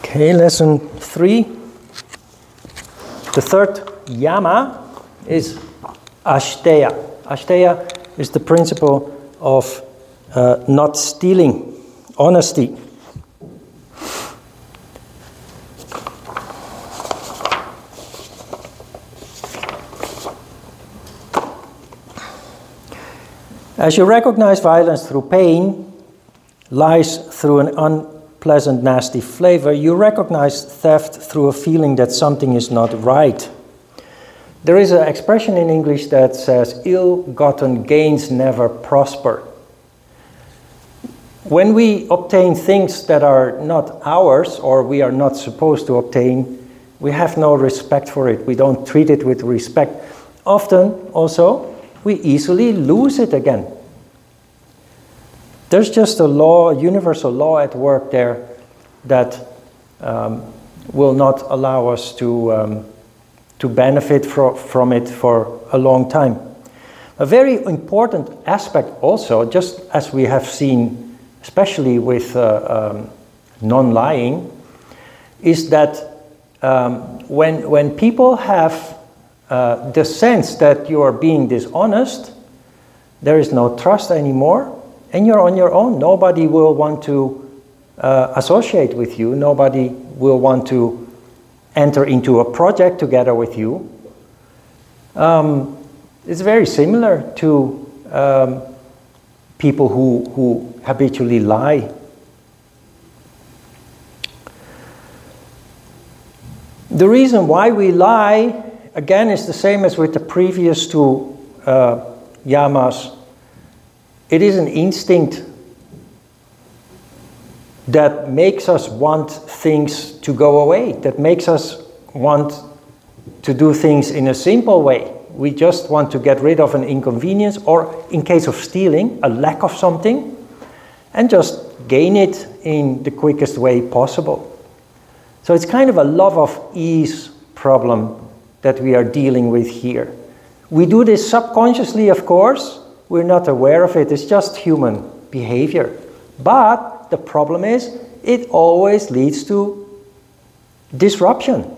Okay, lesson 3. The third Yama is Asteya. Asteya is the principle of not stealing, honesty. As you recognize violence through pain, lies through an unpleasant, nasty flavor, you recognize theft through a feeling that something is not right. There is an expression in English that says, ill-gotten gains never prosper. When we obtain things that are not ours, or we are not supposed to obtain, we have no respect for it. We don't treat it with respect. Often, also, we easily lose it again. There's just a law, a universal law at work there that will not allow us to benefit from it for a long time. A very important aspect also, just as we have seen, especially with non-lying, is that when people have the sense that you are being dishonest, there is no trust anymore, and you're on your own. Nobody will want to associate with you. Nobody will want to enter into a project together with you. It's very similar to people who habitually lie. The reason why we lie, again, is the same as with the previous two yamas. It is an instinct that makes us want things to go away, that makes us want to do things in a simple way. We just want to get rid of an inconvenience, or in case of stealing, a lack of something, and just gain it in the quickest way possible. So it's kind of a love of ease problem that we are dealing with here. We do this subconsciously, of course. We're not aware of it. It's just human behavior. But the problem is, it always leads to disruption,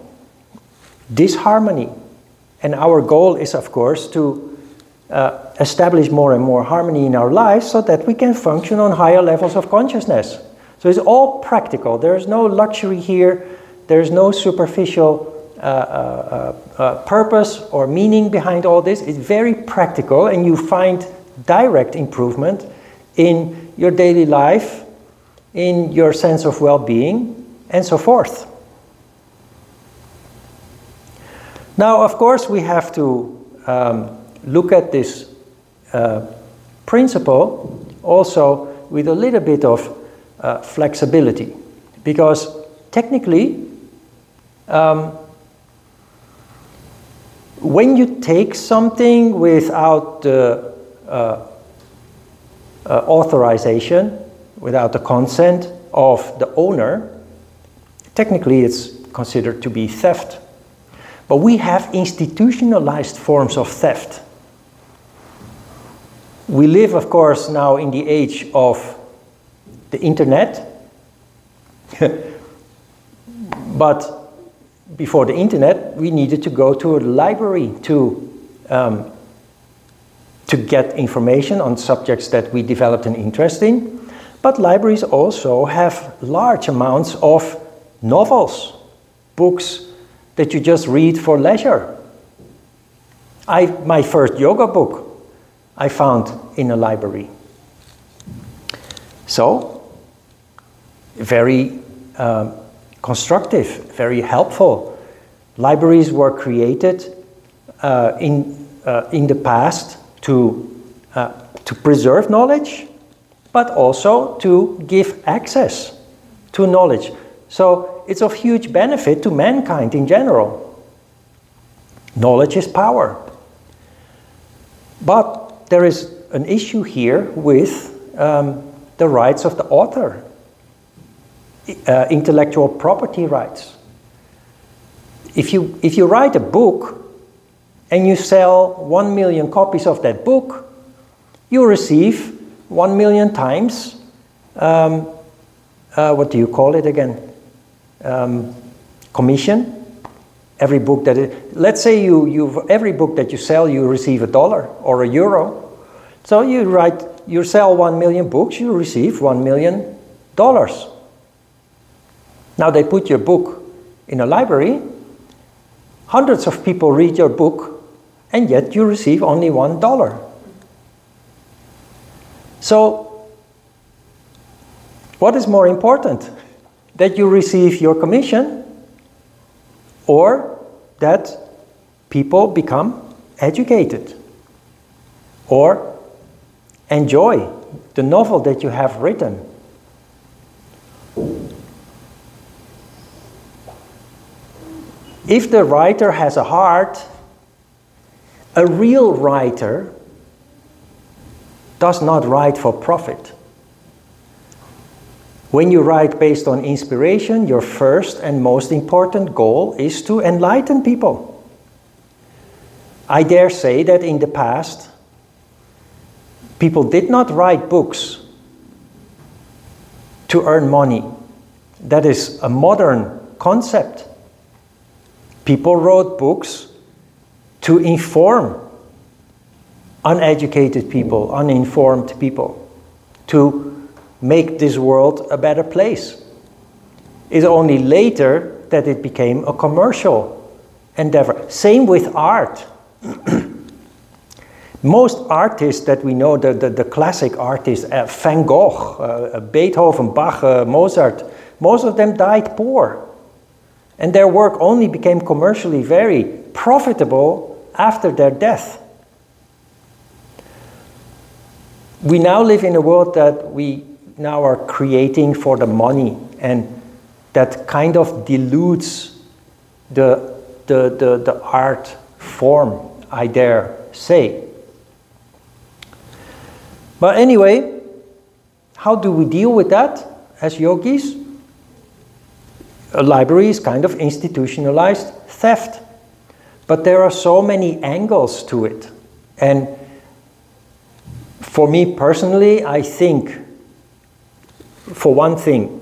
disharmony. And our goal is, of course, to establish more and more harmony in our lives so that we can function on higher levels of consciousness. So it's all practical. There's no luxury here. There's no superficial purpose or meaning behind all this. It's very practical, and you find direct improvement in your daily life, in your sense of well-being, and so forth. Now, of course, we have to look at this principle also with a little bit of flexibility, because technically, when you take something without the authorization, without the consent of the owner, technically it's considered to be theft. But we have institutionalized forms of theft. We live, of course, now in the age of the internet. But before the internet, we needed to go to a library to get information on subjects that we developed an interest in. But libraries also have large amounts of novels, books that you just read for leisure. My first yoga book I found in a library. So, very constructive, very helpful. Libraries were created in the past to preserve knowledge, but also to give access to knowledge. So it's of huge benefit to mankind in general. Knowledge is power. But there is an issue here with the rights of the author, intellectual property rights. If you write a book and you sell 1 million copies of that book, you receive 1 million times, what do you call it again? commission. Every book that let's say every book that you sell, you receive $1 or €1. So you sell 1 million books, you receive $1 million. Now they put your book in a library, hundreds of people read your book, and yet you receive only $1. So, what is more important? That you receive your commission, or that people become educated, or enjoy the novel that you have written? If the writer has a heart, a real writer does not write for profit. When you write based on inspiration, your first and most important goal is to enlighten people. I dare say that in the past, people did not write books to earn money. That is a modern concept. People wrote books to inform uneducated people, uninformed people, to make this world a better place. It's only later that it became a commercial endeavor. Same with art. Most artists that we know, the classic artists, Van Gogh, Beethoven, Bach, Mozart, most of them died poor. And their work only became commercially very profitable after their death. We now live in a world that we now are creating for the money, and that kind of dilutes the art form, I dare say. But anyway, how do we deal with that as yogis? A library is kind of institutionalized theft. But there are so many angles to it. And for me personally, I think, for one thing,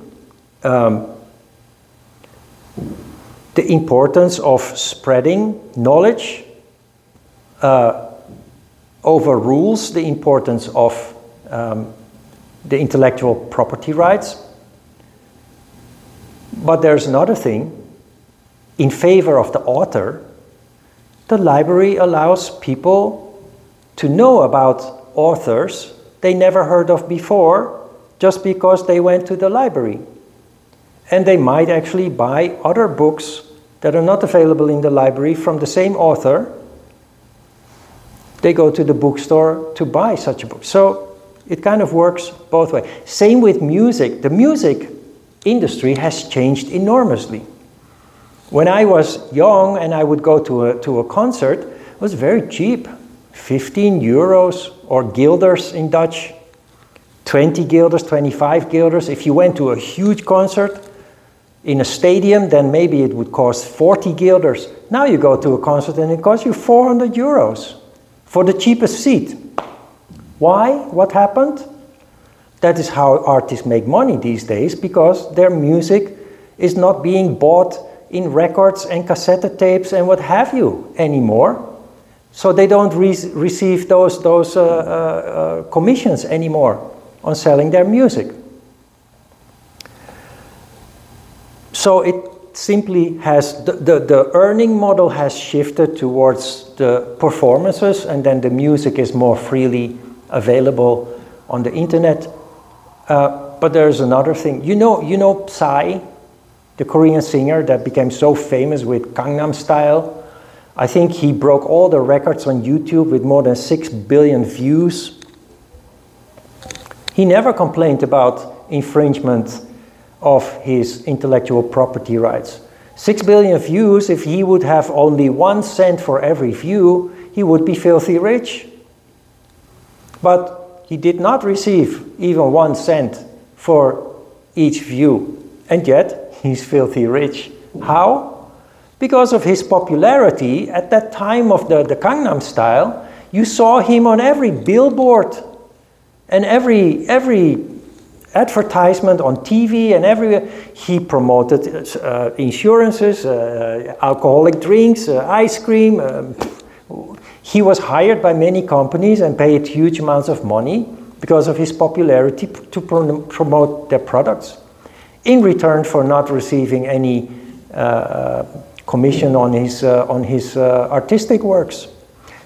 the importance of spreading knowledge overrules the importance of the intellectual property rights. But there's another thing. In favor of the author, the library allows people to know about authors they never heard of before just because they went to the library. And they might actually buy other books that are not available in the library from the same author. They go to the bookstore to buy such a book. So it kind of works both ways. Same with music. The music industry has changed enormously. When I was young and I would go to a concert, it was very cheap. 15 euros or guilders in Dutch. 20 guilders, 25 guilders. If you went to a huge concert in a stadium, then maybe it would cost 40 guilders. Now you go to a concert and it costs you 400 euros for the cheapest seat. Why? What happened? That is how artists make money these days, because their music is not being bought in records and cassette tapes and what have you anymore. So they don't receive those commissions anymore on selling their music. So it simply has, the earning model has shifted towards the performances, and then the music is more freely available on the internet. But there's another thing. You know Psy, the Korean singer that became so famous with Gangnam Style? I think he broke all the records on YouTube with more than 6 billion views. He never complained about infringement of his intellectual property rights. 6 billion views, if he would have only 1 cent for every view, he would be filthy rich. But he did not receive even 1 cent for each view. And yet, he's filthy rich. How? Because of his popularity. At that time of the Gangnam Style, you saw him on every billboard and every advertisement on TV and everywhere. He promoted insurances, alcoholic drinks, ice cream. He was hired by many companies and paid huge amounts of money because of his popularity to promote their products, in return for not receiving any commission on his artistic works.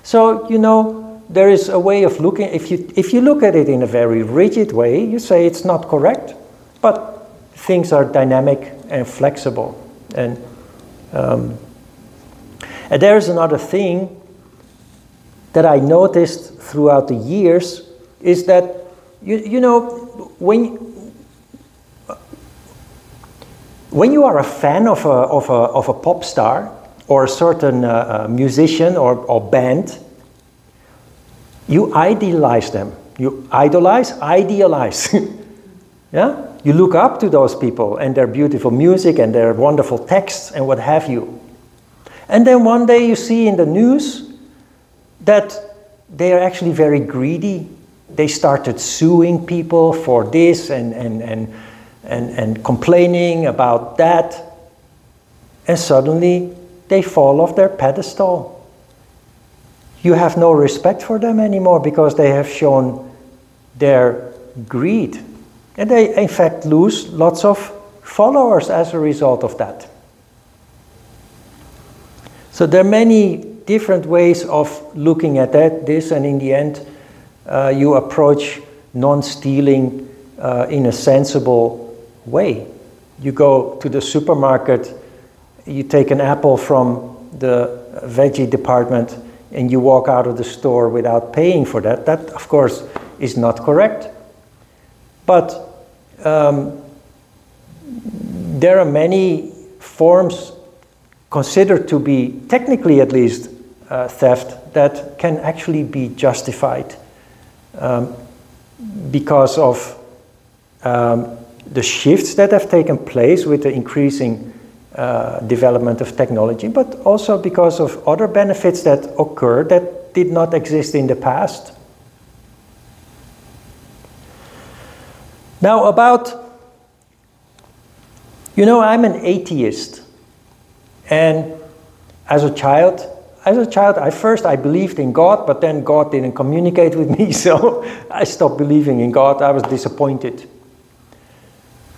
So, you know, there is a way of looking. If you look at it in a very rigid way, you say it's not correct, but things are dynamic and flexible. And there's another thing that I noticed throughout the years is that, you know, when you are a fan of a pop star or a certain musician or band, you idealize them. You idealize. Yeah? You look up to those people and their beautiful music and their wonderful texts and what have you. And then one day you see in the news that they are actually very greedy. They started suing people for this and complaining about that. And suddenly they fall off their pedestal. You have no respect for them anymore because they have shown their greed. And they, in fact, lose lots of followers as a result of that. So there are many different ways of looking at this, and in the end, you approach non-stealing in a sensible way. You go to the supermarket, you take an apple from the veggie department, and you walk out of the store without paying for that. That, of course, is not correct. But there are many forms considered to be, technically at least, theft that can actually be justified because of the shifts that have taken place with the increasing development of technology, but also because of other benefits that occur that did not exist in the past. Now about, you know, I'm an atheist, and as a child, at first I believed in God, but then God didn't communicate with me, so I stopped believing in God. I was disappointed.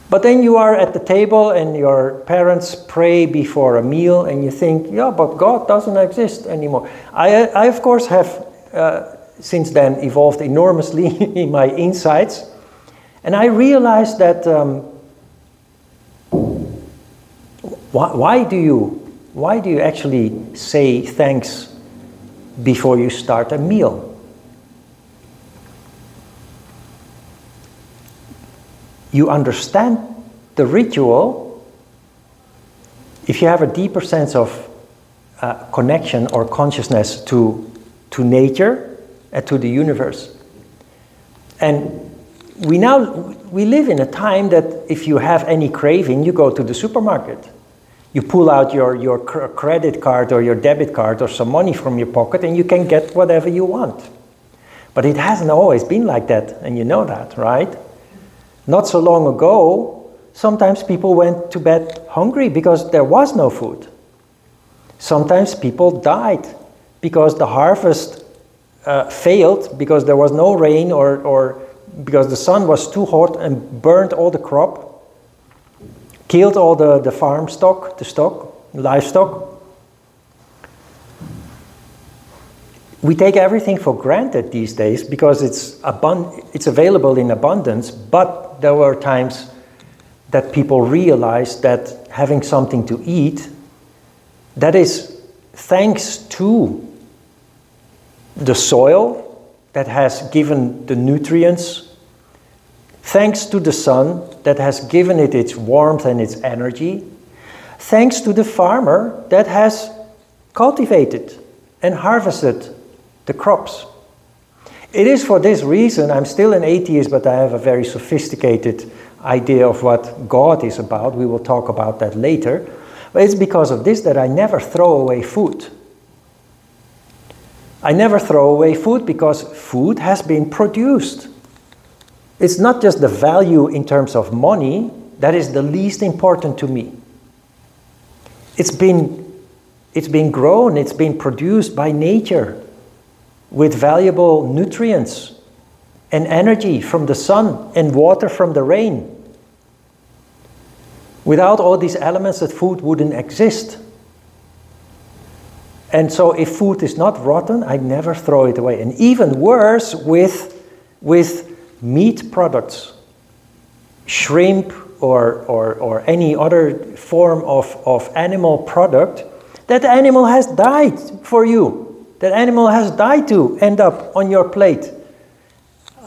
But then you are at the table and your parents pray before a meal and you think, yeah, but God doesn't exist anymore. I of course have since then evolved enormously in my insights. And I realized that why do you actually say thanks before you start a meal? You understand the ritual if you have a deeper sense of connection or consciousness to nature and to the universe. And we live in a time that if you have any craving, you go to the supermarket. You pull out your credit card or your debit card or some money from your pocket and you can get whatever you want. But it hasn't always been like that, and you know that, right? Not so long ago, sometimes people went to bed hungry because there was no food. Sometimes people died because the harvest failed because there was no rain or because the sun was too hot and burned all the crop, killed all the farm stock, livestock. We take everything for granted these days because it's available in abundance, but there were times that people realized that having something to eat, that is thanks to the soil that has given the nutrients, thanks to the sun that has given it its warmth and its energy, thanks to the farmer that has cultivated and harvested the crops. It is for this reason, I'm still an atheist, but I have a very sophisticated idea of what God is about. We will talk about that later. But it's because of this that I never throw away food. I never throw away food because food has been produced. It's not just the value in terms of money that is the least important to me. It's been grown, it's been produced by nature with valuable nutrients and energy from the sun and water from the rain. Without all these elements, that food wouldn't exist. And so if food is not rotten, I never throw it away. And even worse with meat products, shrimp or any other form of animal product, that animal has died for you. That animal has died to end up on your plate.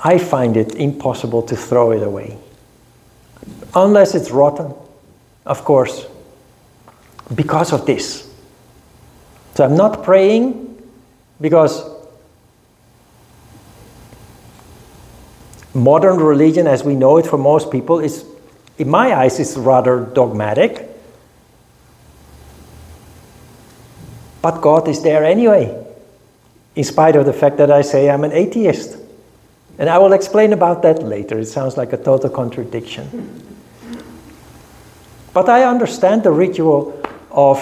I find it impossible to throw it away. Unless it's rotten, of course, because of this. So I'm not praying because modern religion, as we know it for most people, is, in my eyes, is rather dogmatic. But God is there anyway, in spite of the fact that I say I'm an atheist. And I will explain about that later. It sounds like a total contradiction. But I understand the ritual of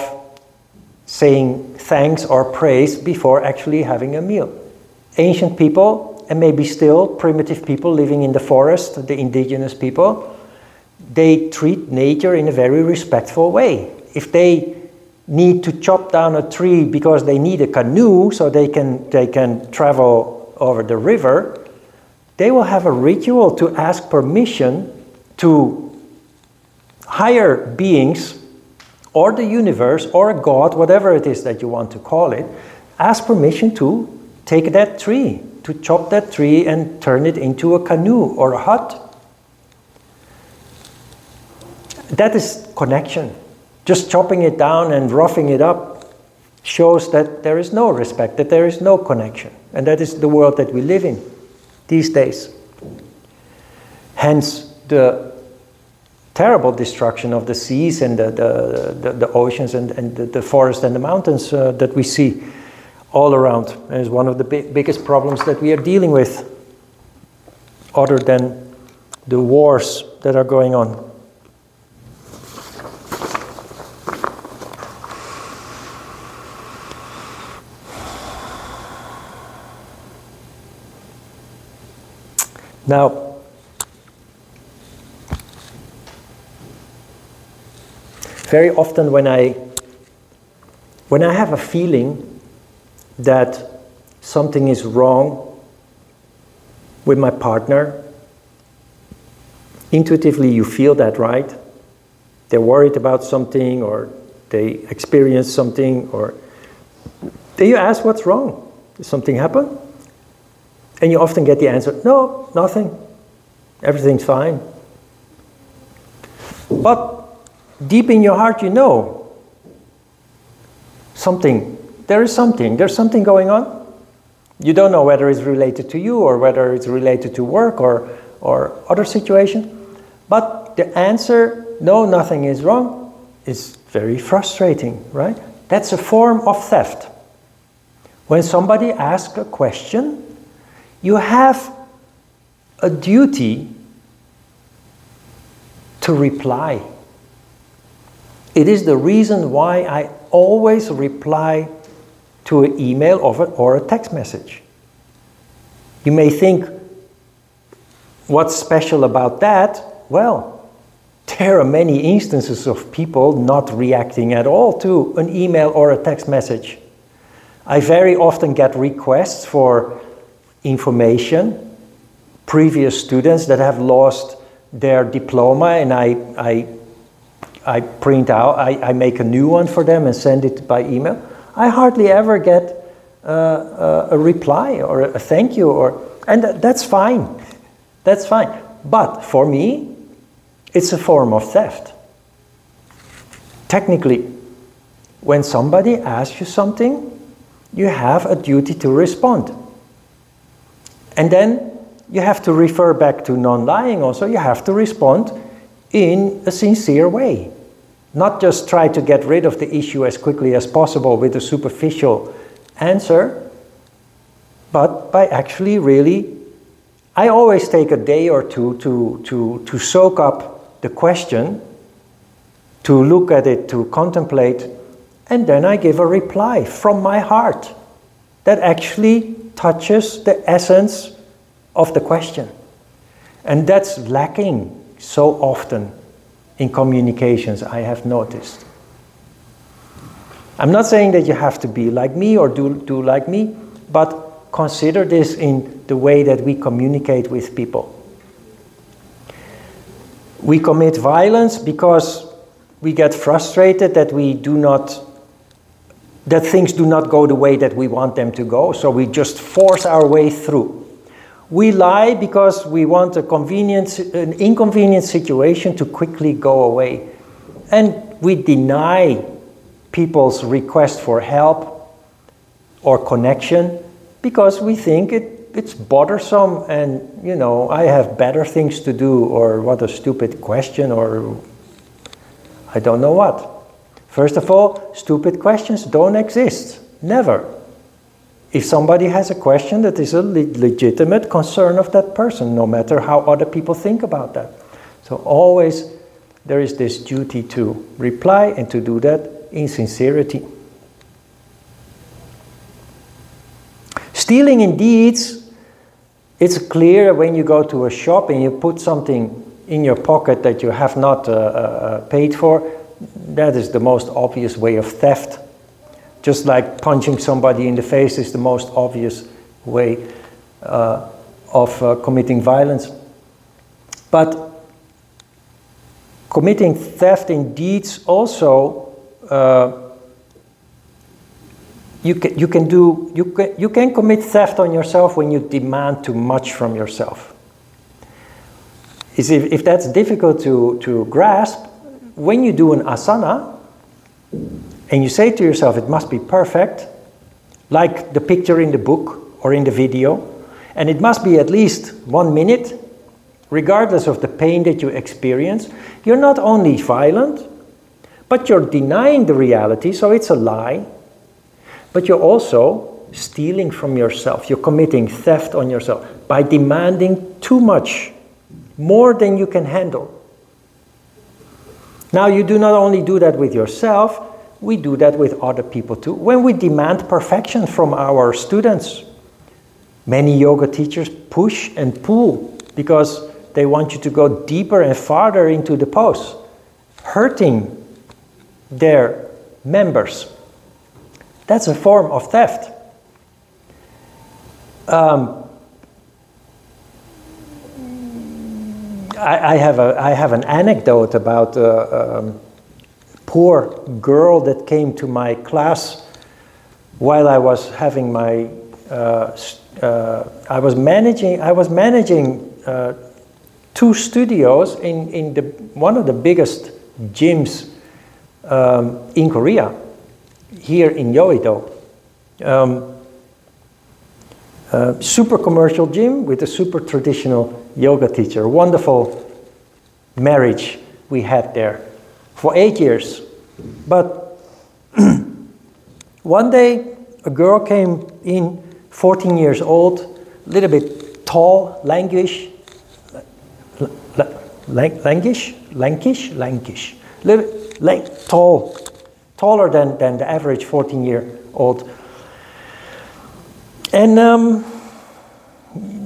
saying thanks or praise before actually having a meal. Ancient people, and maybe still primitive people living in the forest, the indigenous people, they treat nature in a very respectful way. If they need to chop down a tree because they need a canoe so they can travel over the river, they will have a ritual to ask permission to higher beings or the universe or a god, whatever it is that you want to call it, ask permission to take that tree, to chop that tree and turn it into a canoe or a hut. That is connection. Just chopping it down and roughing it up shows that there is no respect, that there is no connection. And that is the world that we live in these days. Hence the terrible destruction of the seas and the oceans and the forests and the mountains that we see all around. And it's one of the biggest problems that we are dealing with, other than the wars that are going on. Now, very often when I have a feeling that something is wrong with my partner, intuitively you feel that, right? They're worried about something, or they experience something, or then you ask, what's wrong? Did something happen? And you often get the answer, no, nothing. Everything's fine. But deep in your heart, you know there's something going on. You don't know whether it's related to you or whether it's related to work or other situation. But the answer, no, nothing is wrong, is very frustrating, right? That's a form of theft. When somebody asks a question, you have a duty to reply. It is the reason why I always reply to an email or a text message. You may think, what's special about that? Well, there are many instances of people not reacting at all to an email or a text message. I very often get requests for information, previous students that have lost their diploma, and I print out, I make a new one for them and send it by email. I hardly ever get a reply or a thank you, and that's fine. That's fine. But for me, it's a form of theft. Technically, when somebody asks you something, you have a duty to respond. And then you have to refer back to non-lying also. You have to respond in a sincere way. Not just try to get rid of the issue as quickly as possible with a superficial answer, but by actually really I always take a day or two to soak up the question, to look at it, to contemplate, and then I give a reply from my heart that actually touches the essence of the question. And that's lacking so often in communications, I have noticed. I'm not saying that you have to be like me or do like me, but consider this in the way that we communicate with people. We commit violence because we get frustrated that that things do not go the way that we want them to go, so we just force our way through. We lie because we want an inconvenient situation to quickly go away. And we deny people's request for help or connection because we think it's bothersome and, you know, I have better things to do, or what a stupid question, or I don't know what. First of all, stupid questions don't exist. Never. If somebody has a question, that is a legitimate concern of that person, no matter how other people think about that. So always there is this duty to reply and to do that in sincerity. Stealing in deeds, it's clear when you go to a shop and you put something in your pocket that you have not paid for. That is the most obvious way of theft. Just like punching somebody in the face is the most obvious way of committing violence. But committing theft in deeds also, you can commit theft on yourself when you demand too much from yourself. If that's difficult to grasp, when you do an asana, and you say to yourself, it must be perfect, like the picture in the book or in the video, and it must be at least 1 minute, regardless of the pain that you experience, you're not only violent, but you're denying the reality, so it's a lie, but you're also stealing from yourself. You're committing theft on yourself by demanding too much, more than you can handle. Now, you do not only do that with yourself, we do that with other people too. When we demand perfection from our students, many yoga teachers push and pull because they want you to go deeper and farther into the pose, hurting their members. That's a form of theft. I have an anecdote about a poor girl that came to my class while I was having my I was managing 2 studios in one of the biggest gyms in Korea, here in Yeouido. Super commercial gym with a super traditional yoga teacher. Wonderful marriage we had there for 8 years. But one day a girl came in, 14 years old, a little bit tall, lankish, tall, taller than the average 14-year-old. And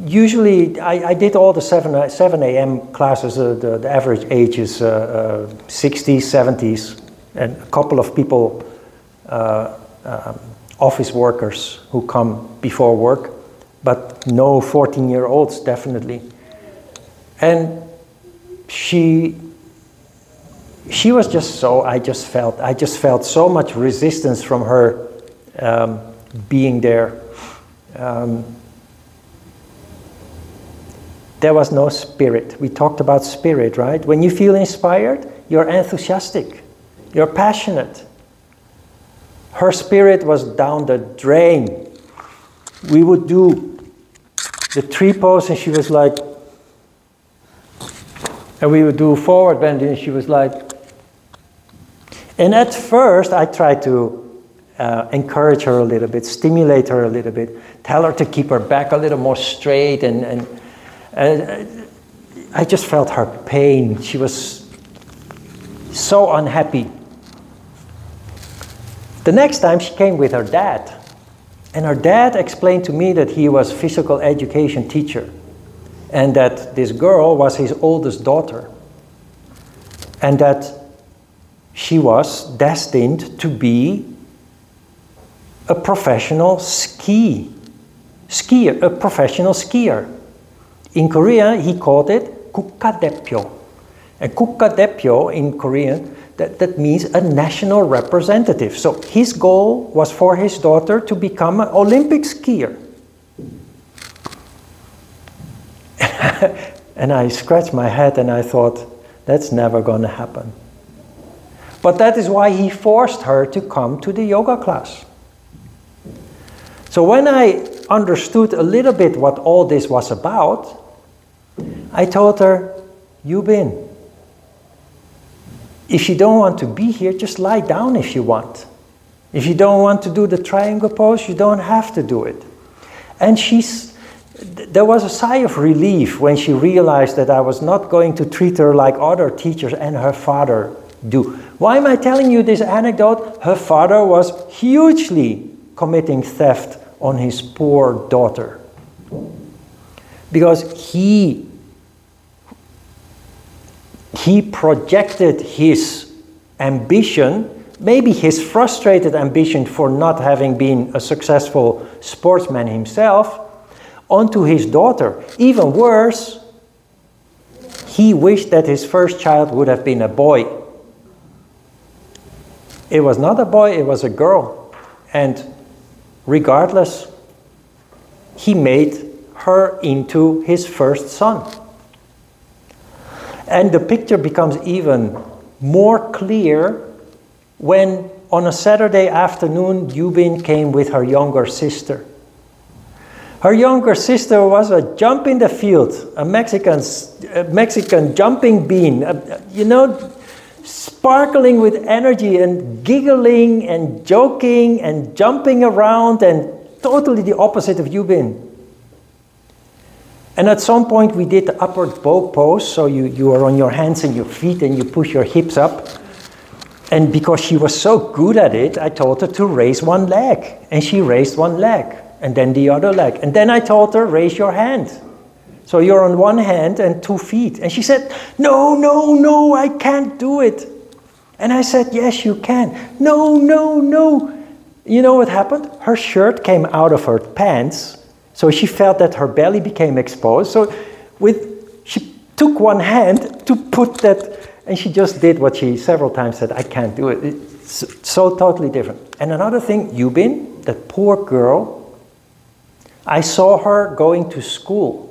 usually I did all the 7 a.m. classes. The average age is 60s, 70s, and a couple of people, office workers who come before work, but no 14-year-olds, definitely. And she was just so, I just felt so much resistance from her being there. There was no spirit. We talked about spirit, right? When you feel inspired, you're enthusiastic, you're passionate. Her spirit was down the drain. We would do the tree pose and she was like, and we would do forward bend and she was like, and at first I tried to encourage her a little bit, stimulate her a little bit, tell her to keep her back a little more straight, and I just felt her pain. She was so unhappy. The next time she came with her dad. And her dad explained to me that he was a physical education teacher. And that this girl was his oldest daughter. And that she was destined to be a professional skier, a professional skier. In Korea, he called it 국가대표. And 국가대표 in Korean, that means a national representative. So his goal was for his daughter to become an Olympic skier. And I scratched my head and I thought, that's never going to happen. But that is why he forced her to come to the yoga class. So when I understood a little bit what all this was about, I told her, Yubin, if you don't want to be here, just lie down if you want. If you don't want to do the triangle pose, you don't have to do it. And there was a sigh of relief when she realized that I was not going to treat her like other teachers and her father do. Why am I telling you this anecdote? Her father was hugely committing theft on his poor daughter. Because he projected his ambition, maybe his frustrated ambition for not having been a successful sportsman himself, onto his daughter. Even worse, he wished that his first child would have been a boy. It was not a boy, it was a girl. And regardless, he made her into his first son. And the picture becomes even more clear when on a Saturday afternoon, Yubin came with her younger sister. Her younger sister was a jump in the field, a Mexican jumping bean, you know, sparkling with energy and giggling and joking and jumping around, and totally the opposite of Yubin. And at some point we did the upward bow pose, so you are on your hands and your feet and you push your hips up. And because she was so good at it, I told her to raise one leg. And she raised one leg, and then the other leg. And then I told her, raise your hand. So you're on one hand and 2 feet. And she said, no, no, no, I can't do it. And I said, yes, you can. No, no, no. You know what happened? Her shirt came out of her pants. So she felt that her belly became exposed. So she took one hand to put that, and she just did what she several times said, I can't do it. It's so totally different. And another thing, Yubin, that poor girl, I saw her going to school.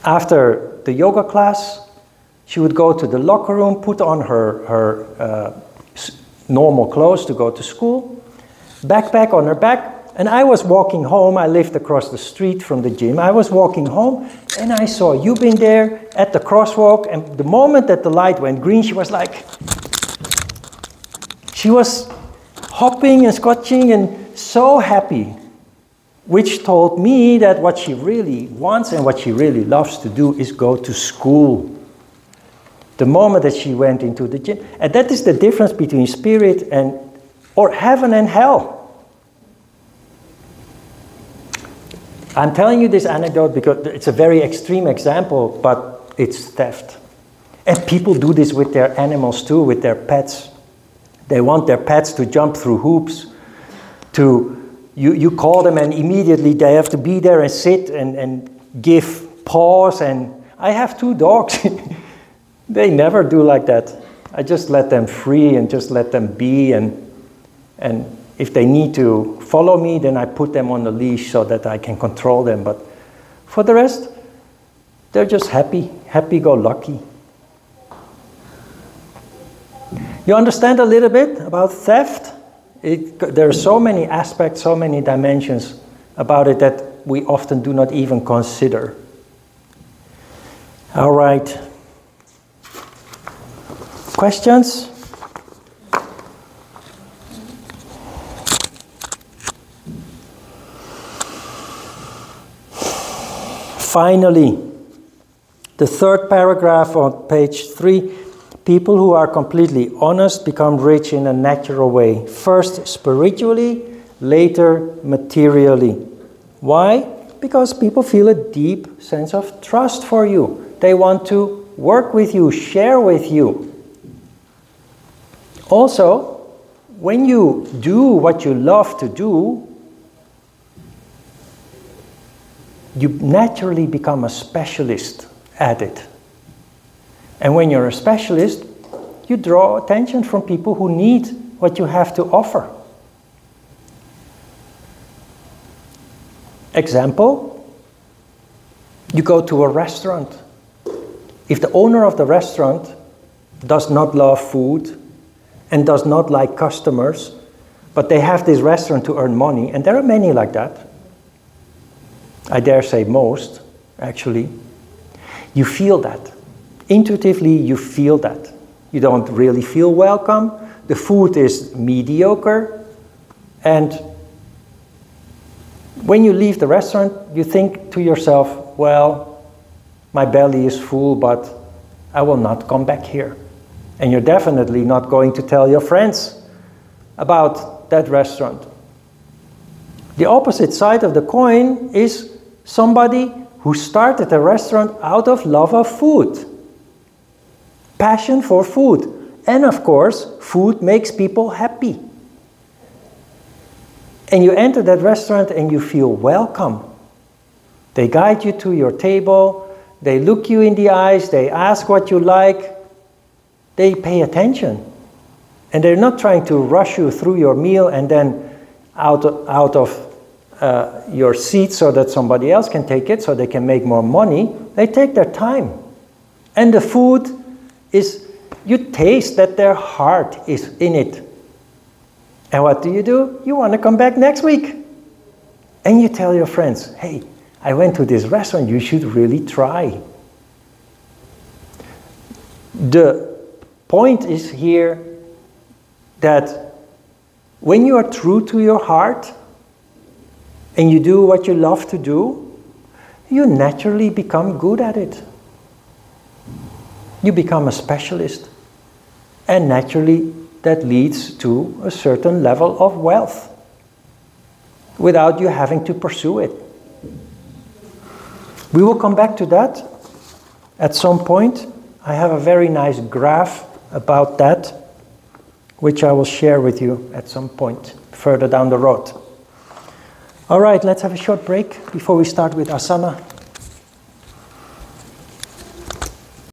After the yoga class, she would go to the locker room, put on her normal clothes to go to school, backpack on her back, and I was walking home. I lived across the street from the gym. I was walking home, and I saw Yubin there at the crosswalk, and the moment that the light went green, she was like, she was hopping and scotching and so happy, which told me that what she really wants and what she really loves to do is go to school. The moment that she went into the gym. And that is the difference between spirit or heaven and hell. I'm telling you this anecdote because it's a very extreme example, but it's theft. And people do this with their animals too, with their pets. They want their pets to jump through hoops. You call them and immediately they have to be there and sit and give paws. And I have 2 dogs. They never do like that. I just let them free and just let them be. And if they need to follow me, then I put them on the leash so that I can control them. But for the rest, they're just happy-go-lucky. You understand a little bit about theft? There are so many aspects, so many dimensions about it that we often do not even consider. All right. Questions? Finally, the third paragraph on page 3, people who are completely honest become rich in a natural way. First spiritually, later materially. Why? Because people feel a deep sense of trust for you. They want to work with you, share with you. Also, when you do what you love to do, you naturally become a specialist at it. And when you're a specialist, you draw attention from people who need what you have to offer. Example, you go to a restaurant. If the owner of the restaurant does not love food and does not like customers, but they have this restaurant to earn money, and there are many like that, I dare say most, actually, you feel that. Intuitively, you feel that. You don't really feel welcome. The food is mediocre. And when you leave the restaurant, you think to yourself, well, my belly is full, but I will not come back here. And you're definitely not going to tell your friends about that restaurant. The opposite side of the coin is somebody who started a restaurant out of love of food. Passion for food. And of course, food makes people happy. And you enter that restaurant and you feel welcome. They guide you to your table, they look you in the eyes, they ask what you like, they pay attention. And they're not trying to rush you through your meal and then out of your seat so that somebody else can take it, so they can make more money. They take their time. And the food is, you taste that their heart is in it. And what do? You want to come back next week. And you tell your friends, hey, I went to this restaurant, you should really try. The point is here that when you are true to your heart and you do what you love to do, you naturally become good at it. You become a specialist. And naturally, that leads to a certain level of wealth without you having to pursue it. We will come back to that at some point. I have a very nice graph about that, which I will share with you at some point further down the road. All right, let's have a short break before we start with asana.